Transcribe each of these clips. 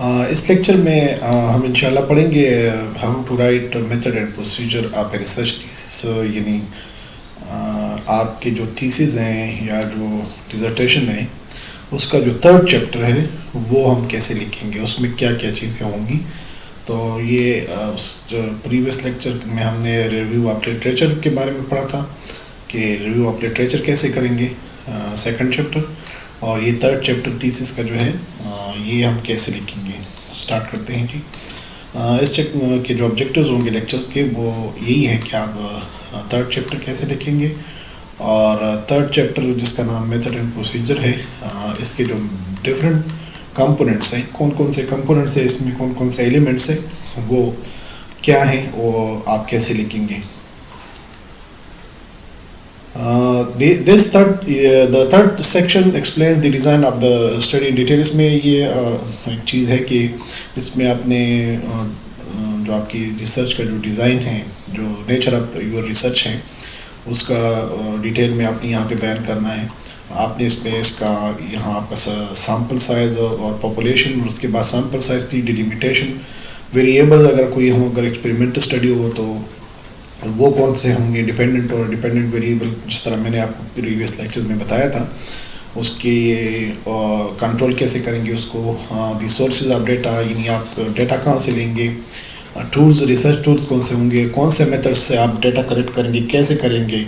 اس lecture میں ہم انشاءاللہ پڑھیں گے how to write method and procedure of research thesis, یعنی آپ کے جو تھیسز ہیں یا جو ڈیزرٹیشن ہے اس کا جو تھرڈ چیپٹر ہے وہ ہم کیسے لکھیں گے، اس میں کیا کیا چیزیں ہوں گی. تو یہ اس پریویس لیکچر میں ہم نے ریویو آف لٹریچر کے بارے میں پڑھا تھا کہ ریویو آف لٹریچر کیسے کریں گے، سیکنڈ چیپٹر. اور یہ تھرڈ چیپٹر تھیسس کا جو ہے یہ ہم کیسے لکھیں گے. سٹارٹ کرتے ہیں جی. اس کے جو آبجیکٹیوز ہوں گے لیکچرز کے وہ یہی ہے کہ آپ تھرڈ چیپٹر کیسے لکھیں گے، اور تھرڈ چیپٹر جس کا نام میتھڈ اینڈ پروسیجر ہے، اس کے جو ڈفرینٹ کمپوننٹس ہیں، کون کون سے کمپوننٹس ہیں اس میں، کون کون سے ایلیمنٹس ہیں، وہ کیا ہیں، وہ آپ کیسے لکھیں گے. The third section explains the design of the study in detail. اس میں یہ ایک چیز ہے کہ اس میں آپ نے جو آپ کی ریسرچ کا جو ڈیزائن ہے، جو نیچر آف یور ریسرچ ہے، اس کا ڈیٹیل میں آپ نے یہاں پہ بیان کرنا ہے. آپ نے اس میں اس کا یہاں آپ کا سیمپل سائز اور پاپولیشن، اور اس کے بعد سیمپل سائز کی ڈیلیمیٹیشن، ویریبل اگر کوئی ہوں، اگر ایکسپیریمنٹ اسٹڈی ہو تو وہ کون سے ہوں گے، ڈیپینڈنٹ اور ڈیپینڈنٹ ویریبل، جس طرح میں نے آپ کو پریویس لیکچر میں بتایا تھا. اس کی کنٹرول کیسے کریں گے اس کو. دی سورسز آف ڈیٹا، یعنی آپ ڈیٹا کہاں سے لیں گے. ٹولز، ریسرچ ٹولز کون سے ہوں گے، کون سے میتھڈ سے آپ ڈیٹا کلیکٹ کریں گے، کیسے کریں گے،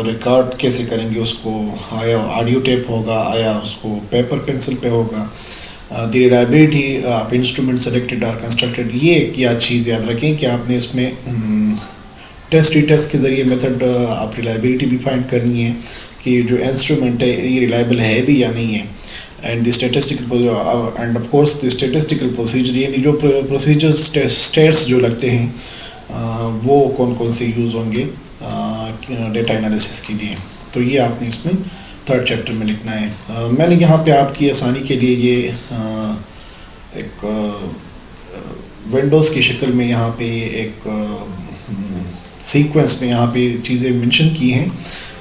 ریکارڈ کیسے کریں گے اس کو، آیا آڈیو ٹیپ ہوگا، آیا اس کو پیپر پنسل پہ ہوگا. The reliability of instrument selected اور کنسٹرکٹیڈ. یہ کیا چیز یاد رکھیں کہ آپ نے اس میں ٹیسٹ کے ذریعے میتھڈ آپ ریلائبلٹی بھی فائنڈ کرنی ہے کہ جو انسٹرومنٹ ہے یہ ریلائبل ہے بھی یا نہیں ہے. And the statistical and of course the statistical procedure, یعنی جو پروسیجرز اسٹیٹس جو لگتے ہیں وہ کون کون سے یوز ہوں گے ڈیٹا انالیسس کے لیے. تو یہ آپ نے اس میں تھرڈ چیپٹر میں لکھنا ہے. میں نے یہاں پہ آپ کی آسانی کے لیے یہ ایک ونڈوز کی شکل میں یہاں پہ ایک سیکوینس میں یہاں پہ چیزیں منشن کی ہیں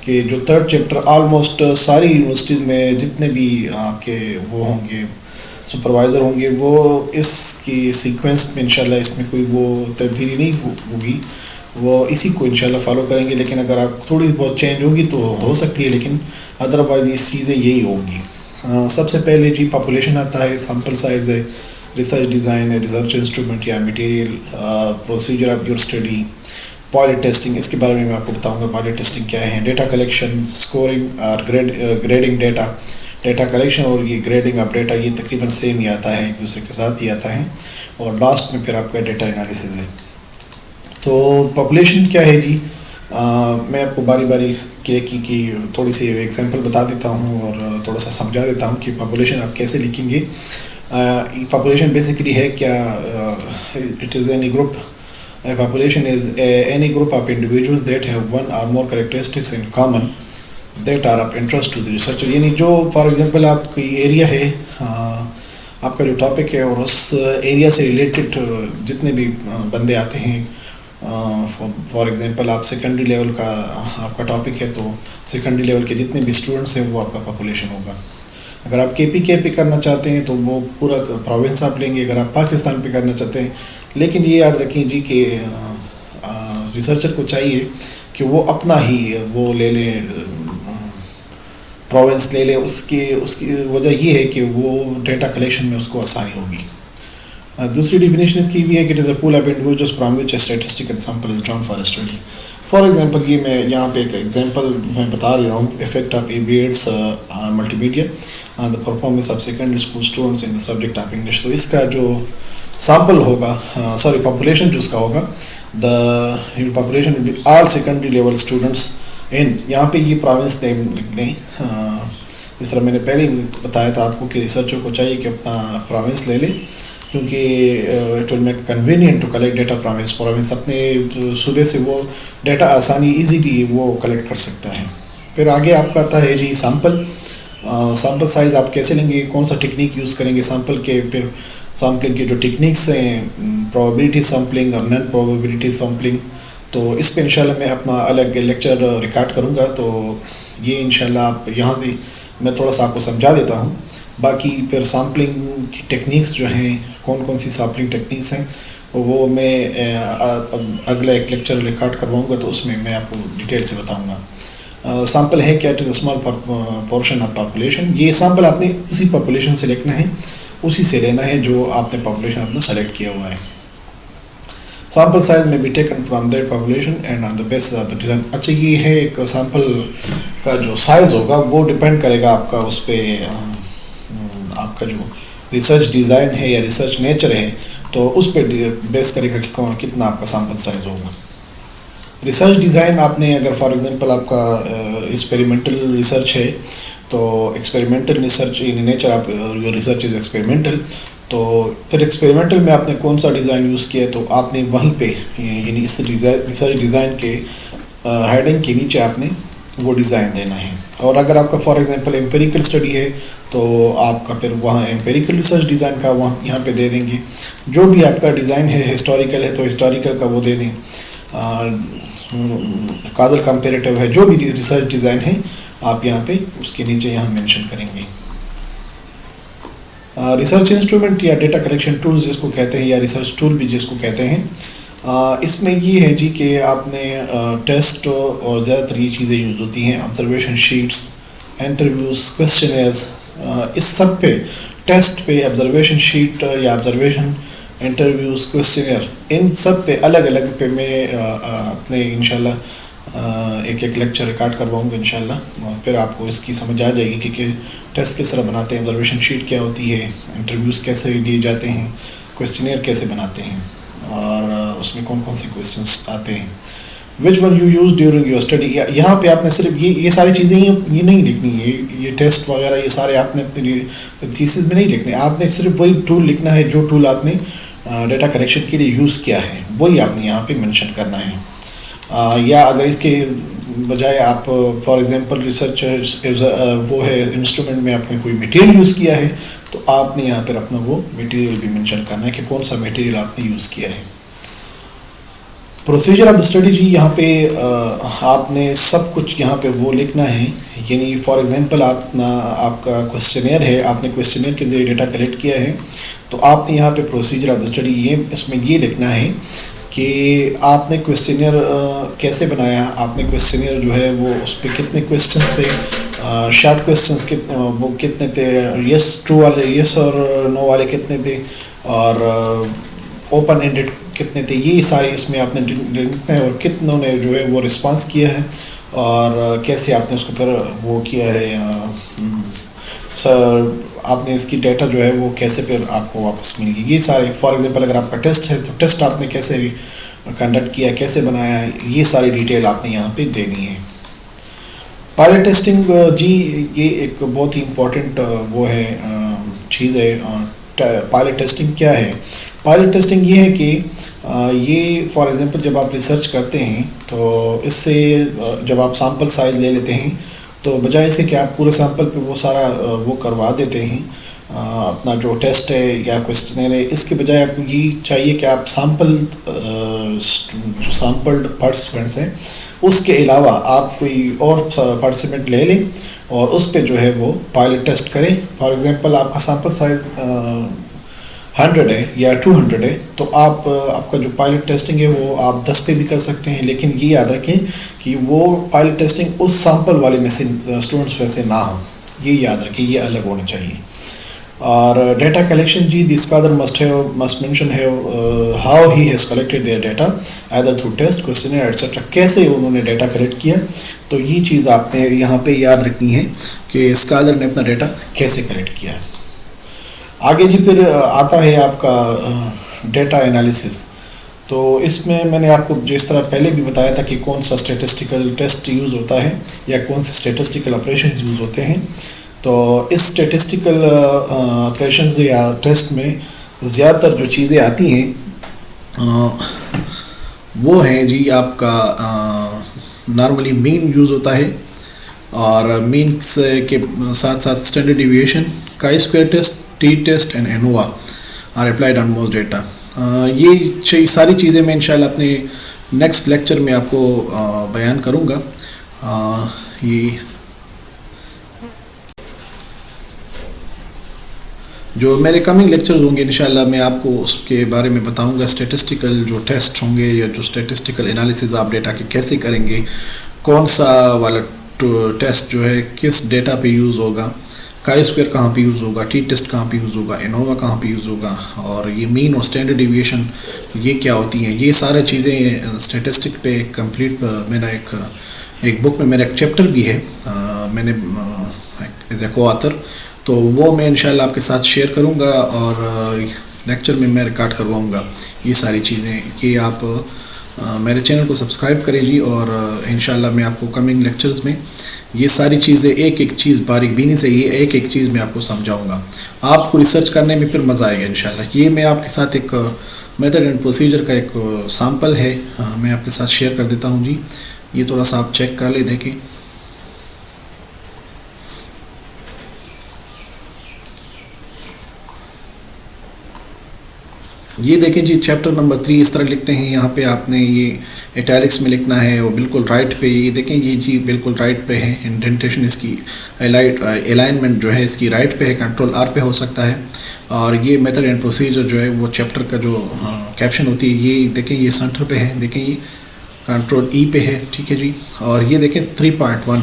کہ جو تھرڈ چیپٹر آلموسٹ ساری یونیورسٹیز میں جتنے بھی آپ کے وہ ہوں گے سپروائزر ہوں گے، وہ اس کی سیکوینس میں انشاءاللہ اس میں کوئی وہ تبدیلی نہیں ہوگی، وہ اسی کو انشاءاللہ فالو کریں گے. لیکن اگر آپ تھوڑی بہت چینج ہوگی تو ہو سکتی ہے، لیکن ادروائز یہ چیزیں یہی ہوں گی. سب سے پہلے جی پاپولیشن آتا ہے، سیمپل سائز ہے، ریسرچ ڈیزائن ہے، ریسرچ انسٹرومنٹ یا material, procedure of your study, pilot testing. اس کے بارے میں آپ کو بتاؤں گا پائلٹ ٹیسٹنگ کیا ہے، ڈیٹا کلیکشن، اسکورنگ اور گریڈنگ ڈیٹا کلیکشن اور یہ گریڈنگ آف ڈیٹا، یہ تقریباً سیم ہی آتا ہے، ایک دوسرے کے ساتھ ہی آتا ہے. اور لاسٹ میں پھر آپ کا ڈیٹا انالیسز ہے. تو پاپولیشن کیا ہے جی، میں آپ کو باری باری کی تھوڑی سی ایگزامپل بتا دیتا ہوں اور تھوڑا سا سمجھا دیتا ہوں کہ پاپولیشن آپ کیسے لکھیں گے. پاپولیشن بیسیکلی ہے کیا، it is any group. A population is any group of individuals that have one or more characteristics in common that are of interest to the researcher. یعنی جو فار ایگزامپل آپ کی ایریا ہے، آپ کا جو ٹاپک ہے اور اس ایریا سے ریلیٹڈ جتنے بھی بندے آتے ہیں، فار ایگزامپل آپ سیکنڈری لیول کا آپ کا ٹاپک ہے تو سیکنڈری لیول کے جتنے بھی اسٹوڈنٹس ہیں وہ آپ کا پاپولیشن ہوگا. اگر آپ کے پی کرنا چاہتے ہیں تو وہ پورا پروونس آپ لیں گے، اگر آپ پاکستان پہ کرنا چاہتے ہیں. لیکن یہ یاد رکھیں جی کہ ریسرچر کو چاہیے کہ وہ اپنا ہی وہ لے لیں، پروونس لے لے. اس کی وجہ یہ ہے کہ وہ ڈیٹا کلیکشن میں اس کو آسانی ہوگی. دوسری ڈیفینیشن اس کی بھی ہے کہ it is a pool of individuals from which a statistical sample is drawn for study. For example یہ میں یہاں پہ ایک ایگزامپل میں بتا رہا ہوں، effect of abets multimedia the performance of secondary school students in the subject of English. تو اس کا جو سیمپل ہوگا، پاپولیشن جو اس کا ہوگا، the population all secondary level students in, یہاں پہ یہ پروونس نیم لکھ لیں. جس طرح میں نے پہلے ہی بتایا تھا آپ کو کہ ریسرچر کو چاہیے کہ اپنا پروونس لے لیں، کیونکہ it will make convenient to collect data province اپنے صوبے سے وہ ڈیٹا آسانی ایزیلی وہ کلیکٹ کر سکتا ہے. پھر آگے آپ کا آتا ہے جی سیمپل. سیمپل سائز آپ کیسے لیں گے، کون سا ٹیکنیک یوز کریں گے سیمپل کے. پھر سیمپلنگ کے جو ٹیکنیکس ہیں، پروبیبلٹی سیمپلنگ اور نان پروبیبلٹی سیمپلنگ، تو اس پہ انشاءاللہ میں اپنا الگ لیکچر ریکارڈ کروں گا. تو یہ انشاءاللہ آپ یہاں بھی میں تھوڑا سا آپ کو سمجھا دیتا ہوں باقی پھر سیمپلنگ کی ٹیکنیکس جو ہیں، کون کون سی سیمپلنگ ٹیکنیکس ہیں، وہ میں اگلا ایک لیکچر ریکارڈ کرواؤں گا، تو اس میں آپ کو ڈیٹیل سے بتاؤں گا۔ سیمپل ہے کیا؟ To small portion of population. یہ سیمپل آپ نے اسی پاپولیشن سے لکھنا ہے، اسی سے لینا ہے جو آپ نے پاپولیشن اپنا سلیکٹ کیا ہوا ہے۔ سیمپل سائز میں be taken from that population and on the basis of the design. اچھا، یہ ہے ایک سیمپل کا جو سائز ہوگا وہ ڈپینڈ کرے گا آپ کا اس پہ، آپ کا جو ریسرچ ڈیزائن ہے یا ریسرچ نیچر ہے، تو اس پہ بیس کرے گا کہ کتنا آپ کا سیمپل سائز ہوگا۔ ریسرچ ڈیزائن آپ نے اگر فار ایگزامپل آپ کا ایکسپیریمنٹل ریسرچ ہے، تو ایکسپیریمنٹل ریسرچ ان نیچر آپ یور ریسرچ از ایکسپیریمنٹل، تو پھر ایکسپیریمنٹل میں آپ نے کون سا ڈیزائن یوز کیا، تو آپ نے وہیں پہ یعنی اس ریسرچ ڈیزائن کے ہیڈنگ کے نیچے آپ نے وہ ڈیزائن دینا ہے۔ اور اگر آپ کا فار ایگزامپل امپیریکل اسٹڈی ہے، تو آپ کا پھر وہاں امپیریکل ریسرچ ڈیزائن کا وہاں یہاں پہ دے دیں گے۔ جو بھی آپ کا ڈیزائن ہے، ہسٹوریکل ہے تو ہسٹوریکل کا وہ دے دیں، کازل کمپیریٹیو ہے، جو بھی ریسرچ ڈیزائن ہے آپ یہاں پہ اس کے نیچے یہاں مینشن کریں گے۔ ریسرچ انسٹرومنٹ یا ڈیٹا کلیکشن ٹولز جس کو کہتے ہیں، یا ریسرچ ٹول بھی جس کو کہتے ہیں، اس میں یہ ہے جی کہ آپ نے ٹیسٹ اور زیادہ تر یہ چیزیں یوز ہوتی ہیں، آبزرویشن شیٹس، انٹرویوز، کویسچنیئرز، اس سب پہ ٹیسٹ پہ، آبزرویشن شیٹ یا آبزرویشن، انٹرویوز، کویسچنیئر، ان سب پہ الگ الگ پہ میں اپنے انشاءاللہ ایک لیکچر ریکارڈ کرواؤں گا انشاءاللہ، پھر آپ کو اس کی سمجھ آ جائے گی کہ ٹیسٹ کس طرح بناتے ہیں، آبزرویشن شیٹ کیا ہوتی ہے، انٹرویوز کیسے لیے جاتے ہیں، کویسچنیئر کیسے بناتے ہیں، اور اس میں کون کون سے کویسچنس آتے ہیں، which one you use during your study. یہاں پہ آپ نے صرف یہ ساری چیزیں یہ نہیں لکھنی ہے، یہ ٹیسٹ وغیرہ یہ سارے آپ نے اپنی تھیسس میں نہیں لکھنے، آپ نے صرف وہی ٹول لکھنا ہے جو ٹول آپ نے ڈیٹا کلیکشن کے لیے یوز کیا ہے، وہی آپ نے یہاں پہ مینشن کرنا ہے۔ یا اگر اس کے بجائے آپ فار ایگزامپل ریسرچ وہ ہے انسٹرومنٹ میں آپ نے کوئی میٹیریل یوز کیا ہے، تو آپ نے یہاں پر اپنا وہ میٹیریل بھی مینشن کرنا ہے کہ کون سا میٹیریل آپ نے یوز کیا ہے۔ پروسیجر آف دا اسٹڈی جی، یہاں پہ آپ نے سب کچھ یہاں پہ وہ لکھنا ہے، یعنی فار ایگزامپل آپ کا کویسچنیئر ہے، آپ نے کویسچنیئر کے ذریعے ڈیٹا کلیکٹ کیا ہے، تو آپ نے یہاں پہ پروسیجر آف دا اسٹڈی اس میں یہ لکھنا ہے کہ آپ نے کویسچنیئر کیسے بنایا، آپ نے کویسچنیئر جو ہے وہ اس پہ کتنے کویسچنس تھے، شارٹ کویسچنس وہ کتنے تھے، یس ٹرو والے، یس اور نو والے کتنے تھے، اور اوپن اینڈڈ کتنے تھے، یہ سارے اس میں آپ نے لکھنا ہے، اور کتنوں نے جو ہے وہ رسپانس کیا ہے، اور کیسے آپ نے اس کو پھر وہ کیا ہے، آپ نے اس کی ڈیٹا جو ہے وہ کیسے پھر آپ کو واپس ملے گی، یہ سارے فار ایگزامپل اگر آپ کا ٹیسٹ ہے تو ٹیسٹ آپ نے کیسے کنڈکٹ کیا، کیسے بنایا ہے، یہ ساری ڈیٹیل آپ نے یہاں پہ دینی ہے۔ پائلٹ ٹیسٹنگ جی، یہ ایک بہت ہی امپورٹنٹ وہ ہے چیز ہے۔ پائلٹ ٹیسٹنگ کیا ہے؟ پائلٹ ٹیسٹنگ یہ ہے کہ یہ فار ایگزامپل جب آپ ریسرچ کرتے ہیں تو اس سے جب آپ سیمپل سائز لے لیتے ہیں، تو بجائے اس کے کہ آپ پورے سیمپل پہ وہ سارا وہ کروا دیتے ہیں اپنا جو ٹیسٹ ہے یا کویسچنیئر ہے، اس کے بجائے آپ کو یہ چاہیے کہ آپ جو سیمپلڈ پارٹیسپینٹس ہیں اس کے علاوہ آپ کوئی اور پارٹیسپینٹ لے لیں اور اس پہ جو ہے وہ پائلٹ ٹیسٹ کریں۔ فار ایگزامپل آپ کا سیمپل سائز 100 ہے یا 200 ہے، تو آپ کا جو پائلٹ ٹیسٹنگ ہے وہ آپ 10 پہ بھی کر سکتے ہیں، لیکن یہ یاد رکھیں کہ وہ پائلٹ ٹیسٹنگ اس سیمپل والے میں سے اسٹوڈنٹس میں سے نہ ہو، یہ یاد رکھیں، یہ الگ ہونا چاہیے۔ اور ڈیٹا کلیکشن جی، the scholar must mention how he has collected their data either through test, questionnaire etcetera, کیسے انہوں نے ڈیٹا کلیکٹ کیا، تو یہ چیز آپ نے یہاں پہ یاد رکھنی ہے کہ اسکالر نے اپنا ڈیٹا کیسے کلیکٹ کیا۔ آگے جی پھر آتا ہے آپ کا ڈیٹا انالیسس، تو اس میں نے آپ کو جس طرح پہلے بھی بتایا تھا کہ کون سا اسٹیٹسٹیکل ٹیسٹ یوز ہوتا ہے یا کون سے اسٹیٹسٹیکل آپریشنز یوز ہوتے ہیں، تو اس اسٹیٹسٹیکل آپریشنز یا ٹیسٹ میں زیادہ تر جو چیزیں آتی ہیں وہ ہیں جی آپ کا نارملی مین یوز ہوتا ہے، اور مینس کے ساتھ ساتھ standard deviation, chi square test, T test and ANOVA are applied on most data. یہ ساری چیزیں میں انشاءاللہ اپنے نیکسٹ لیکچر میں آپ کو بیان کروں گا۔ یہ جو میرے کمنگ لیکچرز ہوں گے انشاءاللہ میں آپ کو اس کے بارے میں بتاؤں گا. اسٹیٹسٹیکل جو ٹیسٹ ہوں گے یا جو اسٹیٹسٹیکل انالیسز آپ ڈیٹا کے کیسے کریں گے, کون سا والا ٹیسٹ جو ہے کس ڈیٹا پہ یوز ہوگا, کائی اسکوئر کہاں پہ یوز ہوگا, ٹی ٹیسٹ کہاں پہ یوز ہوگا, انووا کہاں پہ یوز ہوگا, اور یہ مین اور اسٹینڈرڈ ڈیویشن یہ کیا ہوتی ہیں. یہ سارے چیزیں اسٹیٹسٹک پہ کمپلیٹ میرا ایک بک میں میرا ایک چیپٹر بھی ہے, میں نے ایز اے کو آتھر, تو وہ میں انشاءاللہ آپ کے ساتھ شیئر کروں گا اور لیکچر میں ریکارڈ کرواؤں گا یہ ساری چیزیں. کہ آپ میرے چینل کو سبسکرائب کریں جی, اور انشاءاللہ میں آپ کو کمنگ لیکچرز میں یہ ساری چیزیں ایک ایک چیز باریک بینی سے یہ ایک ایک چیز میں آپ کو سمجھاؤں گا. آپ کو ریسرچ کرنے میں پھر مزہ آئے گا انشاءاللہ. یہ میں آپ کے ساتھ ایک میتھڈ اینڈ پروسیجر کا ایک سیمپل ہے, میں آپ کے ساتھ شیئر کر دیتا ہوں جی. یہ تھوڑا سا آپ چیک کر لیں, دیکھیں. یہ دیکھیں جی, چیپٹر نمبر 3 اس طرح لکھتے ہیں. یہاں پہ آپ نے یہ ایٹیلکس میں لکھنا ہے, اور بالکل رائٹ پہ یہ دیکھیں, یہ جی بالکل رائٹ پہ ہے. انڈینٹیشن اس کی الائنمنٹ جو ہے اس کی رائٹ پہ ہے, کنٹرول آر پہ ہو سکتا ہے. اور یہ میتھڈ اینڈ پروسیجر جو ہے وہ چیپٹر کا جو کیپشن ہوتی ہے یہ دیکھیں, یہ سینٹر پہ ہے, دیکھیں یہ کنٹرول ای پہ ہے, ٹھیک ہے جی. اور یہ دیکھیں 3.1,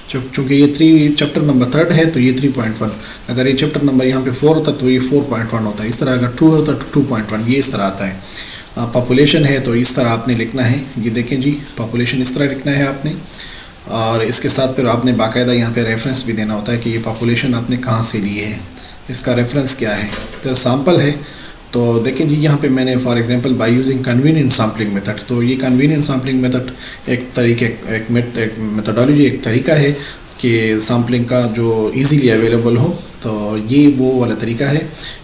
چونکہ یہ 3 چیپٹر نمبر 3 ہے تو یہ 3.1. اگر یہ چیپٹر نمبر یہاں پہ 4 ہوتا تو یہ 4.1 ہوتا ہے. اس طرح اگر 2 ہوتا تو 2.1, یہ اس طرح آتا ہے. پاپولیشن ہے تو اس طرح آپ نے لکھنا ہے. یہ دیکھیں جی, پاپولیشن اس طرح لکھنا ہے آپ نے, اور اس کے ساتھ پھر آپ نے باقاعدہ یہاں پہ ریفرنس بھی دینا ہوتا ہے کہ یہ پاپولیشن آپ نے کہاں سے لی ہے, اس کا ریفرنس کیا ہے. پھر سیمپل ہے تو دیکھیں جی, یہاں پہ میں نے for example by using convenient sampling method, تو یہ کنوینئنٹ سیمپلنگ میتھڈ ایک میتھڈالوجی, ایک طریقہ ہے کہ سیمپلنگ کا جو ایزیلی اویلیبل ہو. تو یہ وہ والا طریقہ ہے.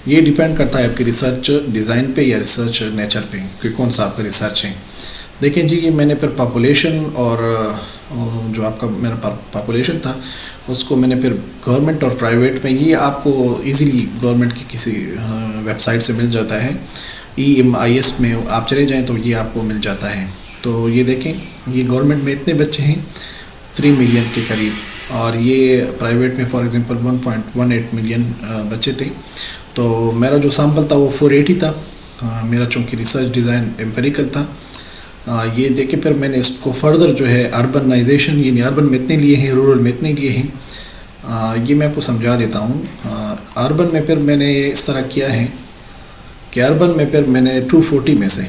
یہ ڈیپینڈ کرتا ہے آپ کی ریسرچ ڈیزائن پہ یا ریسرچ نیچر پہ کہ کون سا آپ کا ریسرچ ہے. دیکھیں جی, یہ میں نے پھر پاپولیشن اور جو آپ کا میرا پاپولیشن تھا اس کو میں نے پھر گورنمنٹ اور پرائیویٹ میں, یہ آپ کو ایزیلی گورنمنٹ کی کسی ویب سائٹ سے مل جاتا ہے. EMIS میں آپ چلے جائیں تو یہ آپ کو مل جاتا ہے. تو یہ دیکھیں, یہ گورنمنٹ میں اتنے بچے ہیں 3 ملین کے قریب, اور یہ پرائیویٹ میں فار ایگزامپل 1.18 ملین بچے تھے. تو میرا جو سیمپل تھا وہ 480 تھا. میرا چونکہ ریسرچ ڈیزائن ایمپیریکل تھا. یہ دیکھیں پھر میں نے اس کو فردر جو ہے اربنائزیشن, یعنی اربن میں اتنے لیے ہیں, رورل میں اتنے لیے ہیں. یہ میں آپ کو سمجھا دیتا ہوں. اربن میں پھر میں نے اس طرح کیا ہے کہ اربن میں پھر میں نے 240 میں سے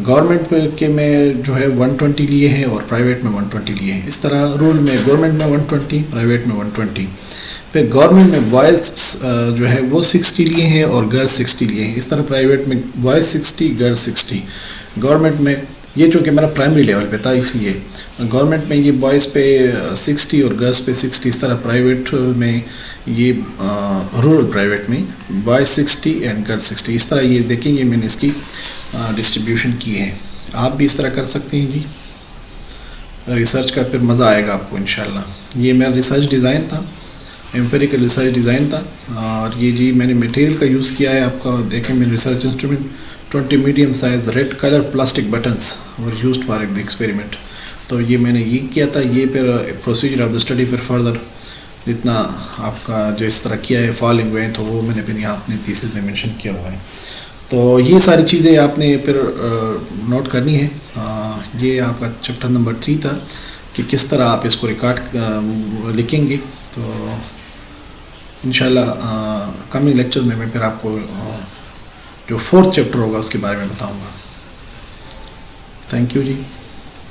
گورنمنٹ کے میں جو ہے 120 لیے ہیں اور پرائیویٹ میں 120 لیے ہیں. اس طرح رول میں گورنمنٹ میں 120, پرائیویٹ میں 120. پھر گورنمنٹ میں بوائز جو ہے وہ 60 لیے ہیں اور گرلز 60 لیے ہیں. اس طرح پرائیویٹ میں بوائز 60, گرلز 60. گورنمنٹ میں یہ چونکہ میرا پرائمری لیول پہ تھا اس لیے گورنمنٹ میں یہ بوائز پہ 60 اور گرلز پہ 60. اس طرح پرائیویٹ میں یہ رورل پرائیویٹ میں بوائز 60 اینڈ گرلز 60. اس طرح یہ دیکھیں, یہ میں نے اس کی ڈسٹریبیوشن کی ہے. آپ بھی اس طرح کر سکتے ہیں جی. ریسرچ کا پھر مزہ آئے گا آپ کو انشاءاللہ. یہ میرا ریسرچ ڈیزائن تھا, ایمپیریکل ریسرچ ڈیزائن تھا. اور یہ جی میں نے میٹیریل کا یوز کیا ہے. آپ کا دیکھیں میں research instrument 20 medium size red colour plastic buttons اور یوزڈ فار دی ایکسپیریمنٹ. تو یہ میں نے یہ کیا تھا. یہ پھر پروسیجر آف دا اسٹڈی پھر فردر جتنا آپ کا جو اس طرح کیا ہے فالوئنگ ہوئے ہیں تو وہ میں نے پھر یہاں اپنے تھیسس میں مینشن کیا ہوا ہے. تو یہ ساری چیزیں آپ نے پھر نوٹ کرنی ہے. یہ آپ کا چیپٹر نمبر 3 تھا کہ کس طرح آپ اس کو ریکارڈ لکھیں گے. تو انشاءاللہ کمنگ لیکچر میں پھر آپ کو جو 4th چیپٹر ہوگا اس کے بارے میں بتاؤں گا. Thank you G.